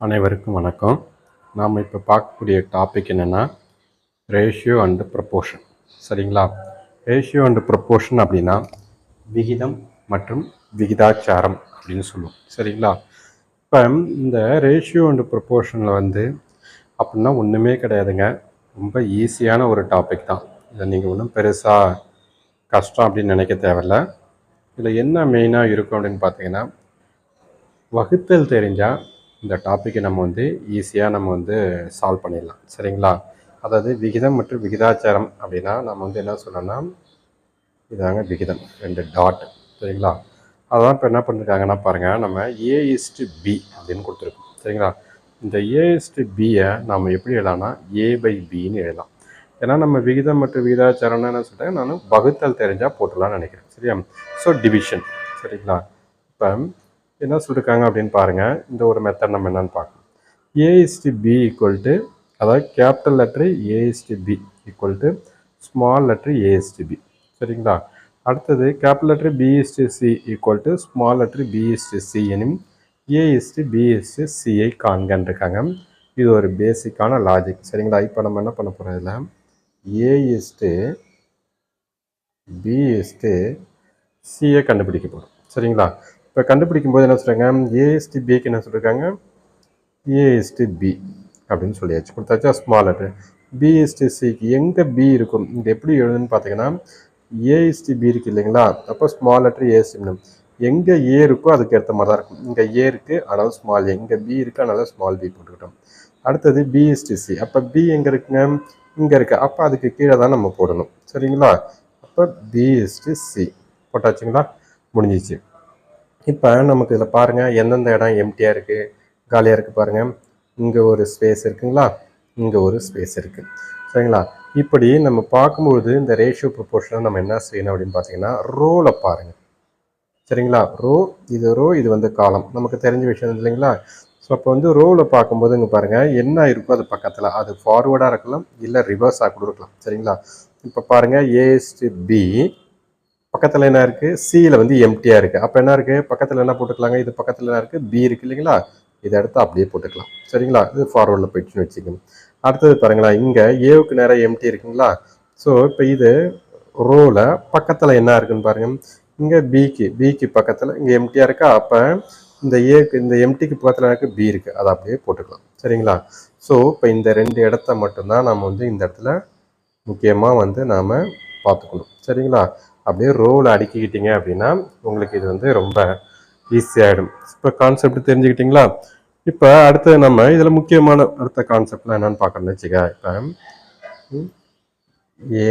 அனைவருக்கும் வணக்கம். நாம் இப்போ பார்க்கக்கூடிய டாபிக் என்னென்னா ரேஷியோ அண்டு ப்ரப்போர்ஷன். சரிங்களா? ரேஷியோ அண்டு ப்ரப்போர்ஷன் அப்படின்னா விகிதம் மற்றும் விகிதாச்சாரம் அப்படின்னு சொல்லுவோம். சரிங்களா? இப்போ இந்த ரேஷியோ அண்டு ப்ரப்போர்ஷனில் அப்படின்னா ஒன்றுமே கிடையாதுங்க. ரொம்ப ஈஸியான ஒரு டாபிக் தான். இதை நீங்கள் ஒன்றும் பெருசாக கஷ்டம் அப்படின்னு நினைக்க தேவையில்லை. இதில் என்ன மெயினாக இருக்கும் அப்படின்னு பார்த்தீங்கன்னா, வகுத்தல் தெரிஞ்சால் இந்த டாப்பிக்கை நம்ம ஈஸியாக நம்ம சால்வ் பண்ணிடலாம். சரிங்களா? அதாவது விகிதம் மற்றும் விகிதாச்சாரம் அப்படின்னா நம்ம என்ன சொல்லணும்னா, இதாங்க விகிதம், 2 டாட். சரிங்களா? அதான் இப்போ என்ன பண்ணியிருக்காங்கன்னா பாருங்கள், நம்ம A/B அப்படின்னு கொடுத்துருக்கோம். சரிங்களா? இந்த A/Bயை நம்ம எப்படி எழுதலாம்னா A/Bன்னு எழுதலாம். ஏன்னா நம்ம விகிதம் மற்றும் விகிதாச்சாரம்னு என்ன சொல்லிட்டேன், நான் வகுத்தல் தெரிஞ்சால் போட்டுடலாம்னு நினைக்கிறேன். சரியா? So division. சரிங்களா? இப்போ என்ன சொல்லியிருக்காங்க அப்படின்னு பாருங்கள். இந்த ஒரு மெத்தட் நம்ம என்னென்னு பார்க்கணும். A/B ஈக்குவல் டு, அதாவது capital letter A/B equal to small letter A/B. சரிங்களா? அடுத்தது capital letter B/C equal to small letter B/C எனும் A/B/Cயை காண்கன்னு இருக்காங்க. இது ஒரு பேசிக்கான லாஜிக். சரிங்களா? இப்போ நம்ம என்ன பண்ண போகிறோம், இதில் A/B/Cயை கண்டுபிடிக்க போகிறோம். சரிங்களா? இப்போ கண்டுபிடிக்கும் போது என்ன சொல்கிறாங்க, A/Bக்கு என்ன சொல்லியிருக்காங்க, A/B அப்படின்னு சொல்லியாச்சு, கொடுத்தாச்சா ஸ்மால் லெட்ரு. B/Cக்கு எங்கே B இருக்கும், இங்கே எப்படி எழுதுன்னு பார்த்தீங்கன்னா, A/B இருக்குது இல்லைங்களா, அப்போ ஸ்மால் லெட்ரு A/C. எங்கே A இருக்கோ அதுக்கு ஏற்ற மாதிரி தான் இருக்கும். இங்கே A இருக்குது, அதனால ஸ்மால் A. இங்கே B இருக்குது, அதனால ஸ்மால் B போட்டுக்கிட்டோம். அடுத்தது B/C. அப்போ B எங்கே இருக்குங்க, இங்கே இருக்குது. அப்போ அதுக்கு கீழே தான் நம்ம போடணும். சரிங்களா? அப்போ B/C போட்டாச்சுங்களா, முடிஞ்சிச்சு. இப்போ நமக்கு இதில் பாருங்கள், எந்தெந்த இடம் எம்டியாக இருக்குது, காலியாக இருக்குது பாருங்கள். இங்கே ஒரு ஸ்பேஸ் இருக்குங்களா, இங்கே ஒரு ஸ்பேஸ் இருக்குது. சரிங்களா? இப்படி நம்ம பார்க்கும்பொழுது இந்த ரேஷியோ ப்ரொப்போர்ஷனை நம்ம என்ன செய்யணும் அப்படின்னு பார்த்தீங்கன்னா, ரோவில் பாருங்கள். சரிங்களா? ரோ, இது காலம், நமக்கு தெரிஞ்ச விஷயம் இல்லைங்களா. ஸோ அப்போ ரோவில் பார்க்கும்போது இங்கே பாருங்கள், என்ன இருக்கோ அது பக்கத்தில், அது ஃபார்வேர்டாக இருக்கலாம், இல்லை ரிவர்ஸாக கூட இருக்கலாம். சரிங்களா? இப்போ பாருங்கள், A/B பக்கத்தில் என்ன இருக்குது, சியில் எம்டியாக இருக்குது. அப்போ என்ன இருக்குது, பக்கத்தில் என்ன போட்டுக்கலாங்க, இது பக்கத்தில் என்ன இருக்குது, B இருக்குது இல்லைங்களா, இதை எடுத்து அப்படியே போட்டுக்கலாம். சரிங்களா? இது ஃபார்வர்டில் போயிடுச்சுன்னு வச்சுக்கோங்க. அடுத்தது பாருங்களா, இங்கே ஏவுக்கு நேரம் எம்டி இருக்குங்களா. ஸோ இப்போ இது ரோவில் பக்கத்தில் என்ன இருக்குதுன்னு பாருங்கள், இங்கே பிக்கு பக்கத்தில் இங்கே எம்டியாக இருக்கா. அப்போ இந்த ஏக்கு, இந்த எம்டிக்கு பக்கத்தில் எனக்கு B இருக்குது, அதை அப்படியே போட்டுக்கலாம். சரிங்களா? ஸோ இப்போ இந்த 2 இடத்த மட்டும்தான் நம்ம இந்த இடத்துல முக்கியமாக நாம் பார்த்துக்கணும். சரிங்களா? அப்படியே ரோவில் அடுக்கிக்கிட்டீங்க அப்படின்னா உங்களுக்கு இது ரொம்ப ஈஸியாகிடும். இப்போ கான்செப்ட் தெரிஞ்சுக்கிட்டிங்களா. இப்போ அடுத்தது நம்ம இதில் முக்கியமான அடுத்த கான்செப்ட்லாம் என்னென்னு பார்க்கணும்னு வச்சுக்க.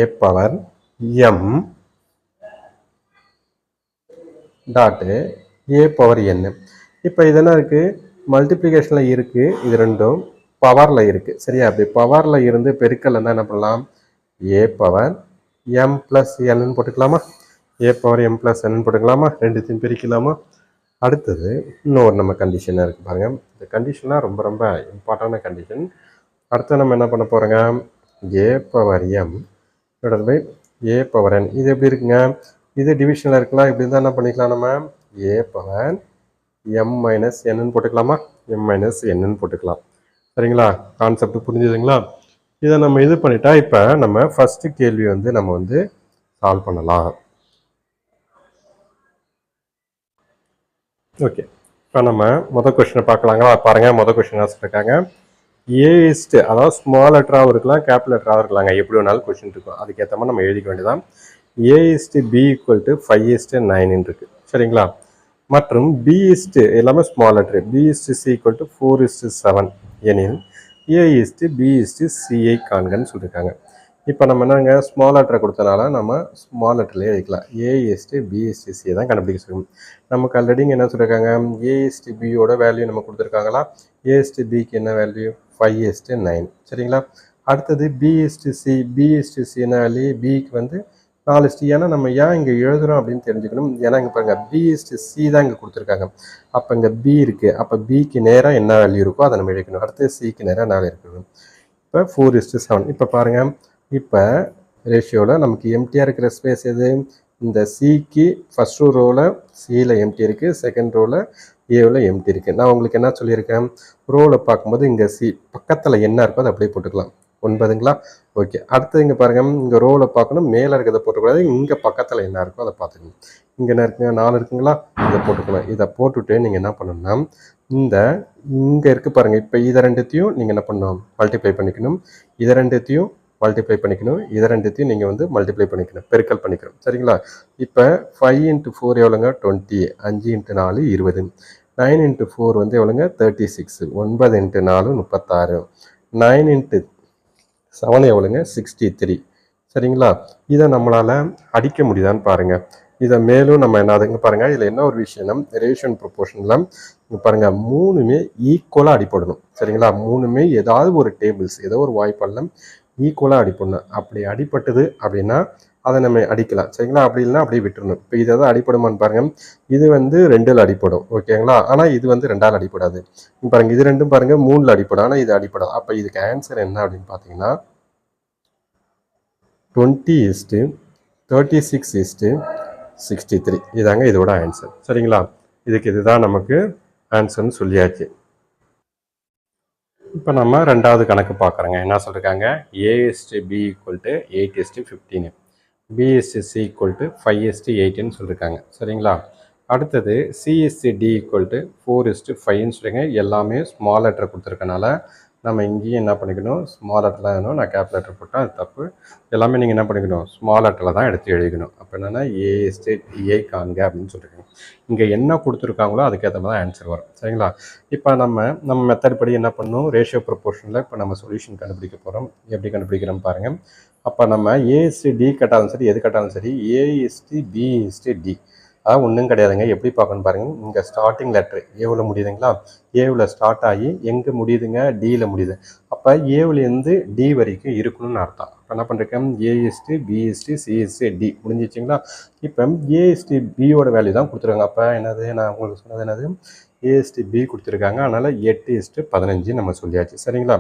இப்போ A/M டாட்டு A/N. இப்போ இது என்ன இருக்குது, மல்டிப்ளிகேஷனில் இருக்குது, இது ரெண்டும் பவரில் இருக்குது. சரியா? அப்படி பவரில் இருந்து பெருக்கல் என்ன பண்ணலாம், A/M + N போட்டுக்கலாமா, A/M + N போட்டுக்கலாமா, ரெண்டுத்தையும் பிரிக்கலாமா. அடுத்தது இன்னொரு நம்ம கண்டிஷனாக இருக்குது பாருங்கள். இந்த கண்டிஷன்லாம் ரொம்ப ரொம்ப இம்பார்ட்டண்டான கண்டிஷன். அடுத்து நம்ம என்ன பண்ண போகிறோங்க, A/M / A/N. இது எப்படி இருக்குங்க, இது டிவிஷனில் இருக்கலாம். இப்படி இருந்தால் என்ன பண்ணிக்கலாம், நம்ம A/M - N போட்டுக்கலாமா, M - N போட்டுக்கலாம். சரிங்களா? கான்செப்ட் புரிஞ்சுதுங்களா. இதை நம்ம இது பண்ணிட்டா இப்போ நம்ம ஃபஸ்ட்டு கேள்வி நம்ம சால்வ் பண்ணலாம். ஓகே, இப்போ நம்ம மொதல் கொஸ்டினை பார்க்கலாங்களா. பாருங்கள், மொதல் கொஸ்டின் சொல்லியிருக்காங்க, அதாவது ஸ்மால் லெட்டராகவும் இருக்கலாம், கேபிட்டல் லெட்டராகவும் இருக்கலாங்க, எப்படி வேணாலும் கொஸ்டின் இருக்கும். அதுக்கேற்ற மாதிரி நம்ம எழுதிக்க வேண்டியதான். A/B = 5:9 இருக்குது. சரிங்களா? மற்றும் B எல்லாமே ஸ்மால் லெட்ரு, B/C = 4:7 எனில் A/B/Cயை காண்கன்னு சொல்லியிருக்காங்க. இப்போ நம்ம என்னங்க, ஸ்மால் லெட்டரை கொடுத்தனால நம்ம ஸ்மால் லெட்டர்லேயே எழுதிக்கலாம். A/B/Cயை தான் கண்டுபிடிக்க சொல்லணும். நமக்கு ஆல்ரெடி என்ன சொல்லியிருக்காங்க, A/Bயோட வேல்யூ நம்ம கொடுத்துருக்காங்களா. A/Bக்கு என்ன வேல்யூ, 5:9. சரிங்களா? அடுத்தது B/C என்ன வேல்யூ, Bக்கு 4. ஏன்னா நம்ம ஏன் இங்கே எழுதுகிறோம் அப்படின்னு தெரிஞ்சுக்கணும். ஏன்னா இங்கே பாருங்கள், B/C தான் இங்கே கொடுத்துருக்காங்க. அப்போ இங்கே B இருக்குது. அப்போ Bக்கு நேராக என்ன வேல்யூ இருக்கோ அதை நம்ம எழுதிக்கணும். அடுத்து Cக்கு நேராக என்ன வேல்யூ இருக்கணும். இப்போ 4:7. இப்போ பாருங்கள், இப்போ ரேஷியோவில் நமக்கு எம்டியாக இருக்கிற ஸ்பேஸ் எது, இந்த சிக்கு ஃபஸ்ட்டு ரோவில் சியில் எம்டி இருக்குது, செகண்ட் ரோவில் ஏவில் எம்டி இருக்குது. நான் உங்களுக்கு என்ன சொல்லியிருக்கேன், ரோவில் பார்க்கும்போது இங்கே சி பக்கத்தில் என்ன இருக்கோ அதை அப்படியே போட்டுக்கலாம். 9ங்களா? ஓகே. அடுத்து இங்கே பாருங்கள், இங்கே ரோவில் பார்க்கணும், மேலே இருக்கிறத போட்டுக்கூடாது, இங்கே பக்கத்தில் என்ன இருக்கோ அதை பார்த்துக்கணும். இங்கே என்ன இருக்குங்க, 4 இருக்குங்களா, இதை போட்டுக்கலாம். இதை போட்டுவிட்டு நீங்கள் என்ன பண்ணணும்னா, இங்கே இருக்குது பாருங்கள், இப்போ இதை ரெண்டுத்தையும் நீங்கள் என்ன பண்ணணும், மல்டிப்ளை பண்ணிக்கணும். இதை ரெண்டுத்தையும் மல்டிப்ளை பண்ணிக்கணும். இதை ரெண்டுத்தையும் நீங்கள் வந்து மல்டிப்ளை பண்ணிக்கணும், பெருக்கல் பண்ணிக்கணும். சரிங்களா? இப்போ 5 × 4 எவ்வளோங்க, 20. 5 × 4 20. 9 × 4 வந்து எவ்வளோங்க, 36. 9 × 4 36. 9 × 7 எவ்வளோங்க, 63. சரிங்களா? இதை நம்மளால் அடிக்க முடியுதான்னு பாருங்கள். இதை மேலும் நம்ம என்னதுங்க பாருங்கள், இதில் என்ன ஒரு விஷயம்னா, ரேஷன் ப்ரொப்போர்ஷனில் இங்கே பாருங்கள், 3மே ஈக்குவலாக அடிப்படணும். சரிங்களா? 3மே ஏதாவது ஒரு டேபிள்ஸ், ஏதோ ஒரு வாய்ப்பாடில் ஈக்குவலாக அடிப்படணும். அப்படி அடிப்பட்டது அப்படின்னா அதை நம்ம அடிக்கலாம். சரிங்களா? அப்படி இல்லைன்னா அப்படியே விட்டுறணும். இப்போ இதை தான் அடிப்படுமான்னு பாருங்கள். இது வந்து 2ல் அடிப்படும், ஓகேங்களா? ஆனால் இது வந்து 2ஆல் அடிப்படாது. பாருங்கள், இது ரெண்டும் பாருங்கள் 3ல் அடிப்படும், ஆனால் இது அடிப்படும். அப்போ இதுக்கு ஆன்சர் என்ன அப்படின்னு பார்த்தீங்கன்னா 20:36:63 இதாங்க இதோட ஆன்சர். சரிங்களா? இதுதான் நமக்கு ஆன்சர்னு சொல்லியாச்சு. இப்போ நம்ம 2வது கணக்கு பார்க்குறோங்க. என்ன சொல்லியிருக்காங்க, A/B = 8:15, B/C = 5:8ன்னு சொல்லியிருக்காங்க. சரிங்களா? அடுத்தது C/D = 4:5ன்னு சொல்லியிருக்காங்க. எல்லாமே ஸ்மால் லெட்டர் கொடுத்துருக்கனால நம்ம இங்கேயும் என்ன பண்ணிக்கணும், ஸ்மால் லெட்டரில் வேணும். நான் கேப் லெட்டர் போட்டால் அது தப்பு. எல்லாமே நீங்கள் என்ன பண்ணிக்கணும், ஸ்மால் லெட்டரில் தான் எடுத்து எழுதிக்கணும். அப்போ என்னென்னா A/D காண்க அப்படின்னு சொல்லியிருக்காங்க. இங்கே என்ன கொடுத்துருக்காங்களோ அதுக்கேற்ற மாதிரி தான் ஆன்சர் வரும். சரிங்களா? இப்போ நம்ம மெத்தட் படி என்ன பண்ணணும், ரேஷியோ ப்ரொப்போர்ஷனில் இப்போ நம்ம சொல்யூஷன் கண்டுபிடிக்க போகிறோம். எப்படி கண்டுபிடிக்கிறோம் பாருங்கள். அப்போ நம்ம A/D கேட்டாலும் சரி, எது கேட்டாலும் சரி, A/B/D அதாவது ஒன்றும் கிடையாதுங்க. எப்படி பார்க்கணும் பாருங்கள். இங்கே ஸ்டார்டிங் லெட்ரு ஏவில் முடியுதுங்களா, ஏவில் ஸ்டார்ட் ஆகி எங்கே முடியுதுங்க, டியில் முடியுது. அப்போ ஏவிலேருந்து டி வரைக்கும் இருக்கணும்னு அர்த்தம். இப்போ என்ன பண்ணுறேன், A/B/C/D முடிஞ்சிச்சிங்களா? இப்போ A/B வேல்யூ தான் கொடுத்துருக்காங்க. அப்போ என்னது, நான் உங்களுக்கு சொன்னது என்னது, A/B கொடுத்துருக்காங்க. அதனால் 8:15 நம்ம சொல்லியாச்சு. சரிங்களா?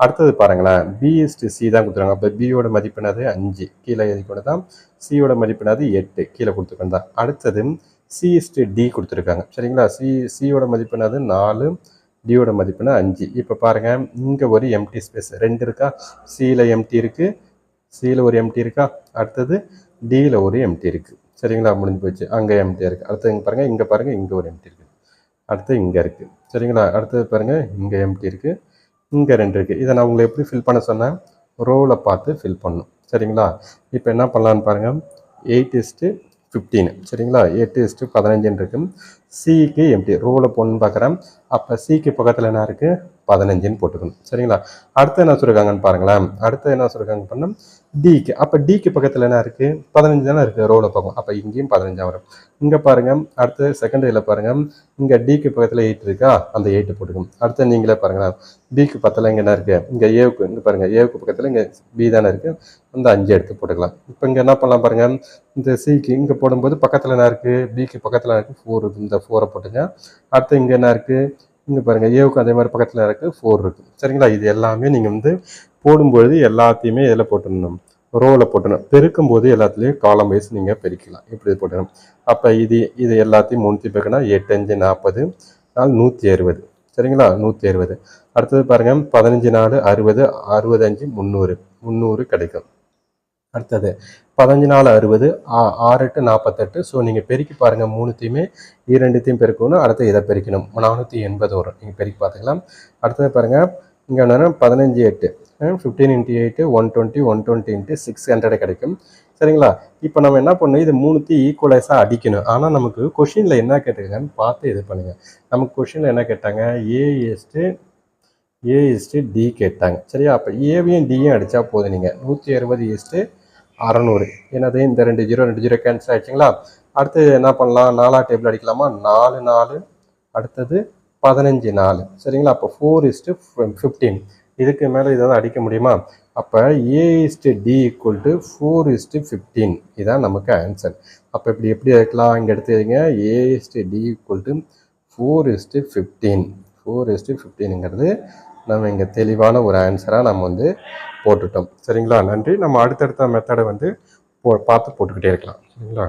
அடுத்தது பாருங்களேன், B/C தான் கொடுத்துருக்காங்க. அப்போ பியோட மதிப்பு என்னது, 5 கீழே எழுதிக்கொண்டு தான், சியோட மதிப்பு என்னது, 8 கீழே கொடுத்துருக்கோம் தான். அடுத்தது C/D கொடுத்துருக்காங்க. சரிங்களா? சியோட மதிப்பு என்னது, 4, டியோட மதிப்புனா 5. இப்போ பாருங்கள், இங்கே ஒரு எம்டி ஸ்பேஸ் 2 இருக்கா, சியில் எம்டி இருக்குது, சியில் ஒரு எம்டி இருக்கா, அடுத்தது டியில் ஒரு எம்டி இருக்குது. சரிங்களா? முடிஞ்சு போச்சு. அங்கே எம்டியாக இருக்குது. அடுத்தது இங்கே பாருங்கள், இங்கே ஒரு எம்டி இருக்குது. அடுத்து இங்கே இருக்குது. சரிங்களா? அடுத்தது பாருங்கள், இங்கே எம்டி இருக்குது, இங்கே 2 இருக்குது. இதை நான் உங்களை எப்படி ஃபில் பண்ண சொன்னேன், ரோவில் பார்த்து ஃபில் பண்ணணும். சரிங்களா? இப்போ என்ன பண்ணலான்னு பாருங்கள், 8:15. சரிங்களா? 8:15 இருக்குது. சிக்கு எம்டி ரோவில் போடணுன்னு பார்க்குறேன். அப்போ சிக்கு பக்கத்தில் என்ன இருக்குது, 15ன்னு போட்டுக்கணும். சரிங்களா? அடுத்து என்ன சொல்லியிருக்காங்கன்னு பாருங்களேன். அடுத்து என்ன சொல்லியிருக்காங்க பண்ணால் டிக்கு. அப்போ டிக்கு பக்கத்தில் என்ன இருக்குது, 15 தானே இருக்குது ரோவில் பார்க்கும். அப்போ இங்கேயும் 15 வரும். இங்கே பாருங்கள், அடுத்து செகண்ட் இதில் பாருங்கள், இங்கே டிக்கு பக்கத்தில் 8 இருக்கா, அந்த 8 போட்டுக்கணும். அடுத்து நீங்களே பாருங்களேன், பிக்கு பக்கத்தில் இங்கே என்ன இருக்குது, இங்கே ஏவுக்கு, இங்கே பாருங்கள் ஏவுக்கு பக்கத்தில் இங்கே பி தானே இருக்குது, அந்த 5 எடுத்து போட்டுக்கலாம். இப்போ இங்கே என்ன பண்ணலாம் பாருங்கள், இந்த சிக்கு இங்கே போடும்போது பக்கத்தில் என்ன இருக்குது, பிக்கு பக்கத்தில் இருக்குது 4 இருக்குது, இந்த 4 போட்டுங்க. அடுத்து இங்கே என்ன இருக்குது, இங்கே பாருங்கள் ஏவுக்கு அதே மாதிரி பக்கத்தில் இருக்குது 4 இருக்குது. சரிங்களா? இது எல்லாமே நீங்கள் வந்து போடும்பொழுது எல்லாத்தையுமே இதில் போட்டுடணும், ரோவில் போட்டணும். பெருக்கும்போது எல்லாத்துலேயும் காலம் வைஸ் நீங்கள் பெருக்கலாம். இப்படி போட்டணும். அப்போ இது எல்லாத்தையும் 3 பெருக்குனா 8 5 40, 160. சரிங்களா? 160. அடுத்தது பாருங்கள், 15 4 60, 65 300 கிடைக்கும். அடுத்தது 15 4 60, 6 8 48. ஸோ நீங்கள் பெருக்கி பாருங்கள், 3த்தையுமே 2த்தையும் பெருக்கணும். அடுத்து இதை பெருக்கணும், 480 வரும். நீங்கள் பெருக்கி பார்த்துக்கலாம். அடுத்தது பாருங்கள், இங்கே என்னென்னா 15 8 15 × 8 120, 120 × 600 கிடைக்கும். சரிங்களா? இப்போ நம்ம என்ன பண்ணணும், இது 3த்தையும் ஈக்குவலைஸாக அடிக்கணும். ஆனால் நமக்கு கொஷினில் என்ன கேட்டிருக்காங்கன்னு பார்த்து இது பண்ணுங்கள். நமக்கு கொஷினில் என்ன கேட்டாங்க, A/D கேட்டாங்க. சரியா? அப்போ ஏவையும் டியும் அடித்தா போதும். நீங்கள் 160:600. என்னது, இந்த 2 0 2 0 கேன்சல் ஆகிடுச்சிங்களா? அடுத்து என்ன பண்ணலாம், 4 டேபிள் அடிக்கலாமா, 4 4, அடுத்தது 15 4. சரிங்களா? அப்போ 4:15. இதுக்கு மேலே இதை அடிக்க முடியுமா? அப்போ A/D = 4:15. இதுதான் நமக்கு ஆன்சர். அப்போ இப்படி எப்படி இருக்கலாம், இங்கே எடுத்துக்கிங்க, A/D = 4:15. 4:15ங்கிறது நம்ம இங்கே தெளிவான ஒரு ஆன்சராக நம்ம வந்து போட்டுட்டோம். சரிங்களா? நன்றி. நம்ம அடுத்தடுத்த மெத்தடை வந்து பார்த்து போட்டுக்கிட்டே இருக்கலாம். சரிங்களா?